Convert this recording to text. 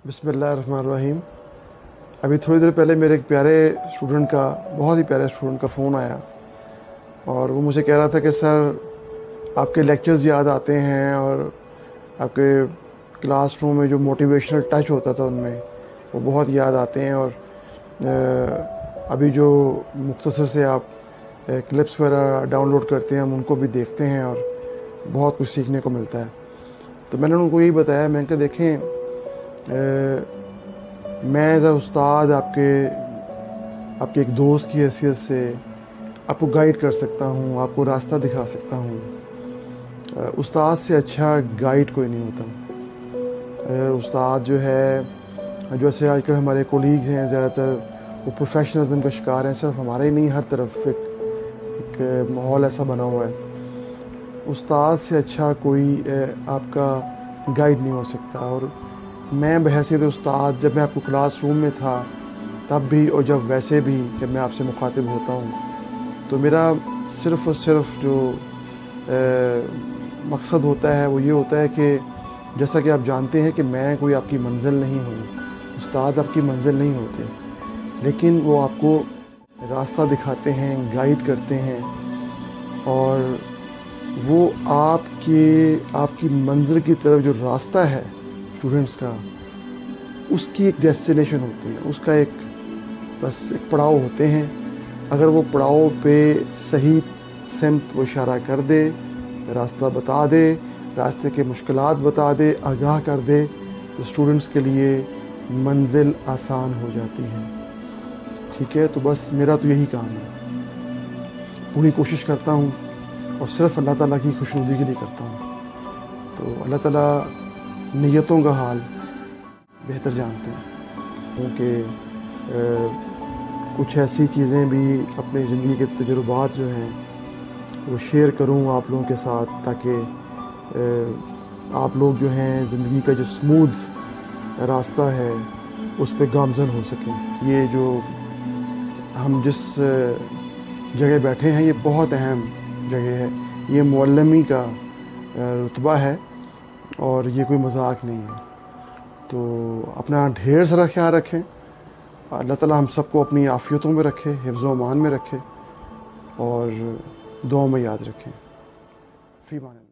बिस्मिल्लाहिर्रहमानिर्रहीम। अभी थोड़ी देर पहले मेरे एक प्यारे स्टूडेंट का, बहुत ही प्यारे स्टूडेंट का फ़ोन आया और वो मुझे कह रहा था कि सर आपके लेक्चर्स याद आते हैं और आपके क्लासरूम में जो मोटिवेशनल टच होता था उनमें वो बहुत याद आते हैं। और अभी जो मुख्तसर से आप क्लिप्स वगैरह डाउनलोड करते हैं हम उनको भी देखते हैं और बहुत कुछ सीखने को मिलता है। तो मैंने उनको यही बताया, मैंने कहा देखें मैं एज़ अ उस्ताद आपके एक दोस्त की हैसियत से आपको गाइड कर सकता हूँ, आपको रास्ता दिखा सकता हूँ। उस्ताद से अच्छा गाइड कोई नहीं होता। उस्ताद जो है, जैसे आजकल हमारे कोलीग्स हैं ज़्यादातर वो प्रोफेशनलिज्म का शिकार हैं। सिर्फ हमारे ही नहीं, हर तरफ एक माहौल ऐसा बना हुआ है। उस्ताद से अच्छा कोई आपका गाइड नहीं हो सकता। और मैं बहैसियत उस्ताद, जब मैं आपको क्लास रूम में था तब भी और जब वैसे भी जब मैं आपसे मुखातिब होता हूँ तो मेरा सिर्फ़ और सिर्फ जो मकसद होता है वो ये होता है कि जैसा कि आप जानते हैं कि मैं कोई आपकी मंजिल नहीं हूँ, उस्ताद आपकी मंजिल नहीं होते, लेकिन वो आपको रास्ता दिखाते हैं, गाइड करते हैं और वो आपकी मंजिल की तरफ जो रास्ता है स्टूडेंट्स का, उसकी एक डेस्टिनेशन होती है, उसका एक पड़ाव होते हैं। अगर वो पड़ाव पे सही सिमत वो इशारा कर दे, रास्ता बता दे, रास्ते के मुश्किलात बता दे, आगाह कर दे, तो स्टूडेंट्स के लिए मंजिल आसान हो जाती है। ठीक है, तो बस मेरा तो यही काम है, पूरी कोशिश करता हूँ और सिर्फ अल्लाह ताला की खुशनुदी के लिए करता हूँ। तो अल्लाह ताला नियतों का हाल बेहतर जानते हैं, क्योंकि कुछ ऐसी चीज़ें भी अपनी ज़िंदगी के तजुर्बात जो हैं वो शेयर करूँ आप लोगों के साथ, ताकि आप लोग जो हैं ज़िंदगी का जो स्मूथ रास्ता है उस पर गामज़न हो सकें। ये जो हम जिस जगह बैठे हैं ये बहुत अहम जगह है, ये मुअल्लिमी का रुतबा है और ये कोई मजाक नहीं है। तो अपना ढेर सारा ख्याल रखें, अल्लाह ताला हम सबको अपनी आफियतों में रखे, हिफ्ज़ व अमान में रखे और दुआ में याद रखें। फ़ी अमान अल्लाह।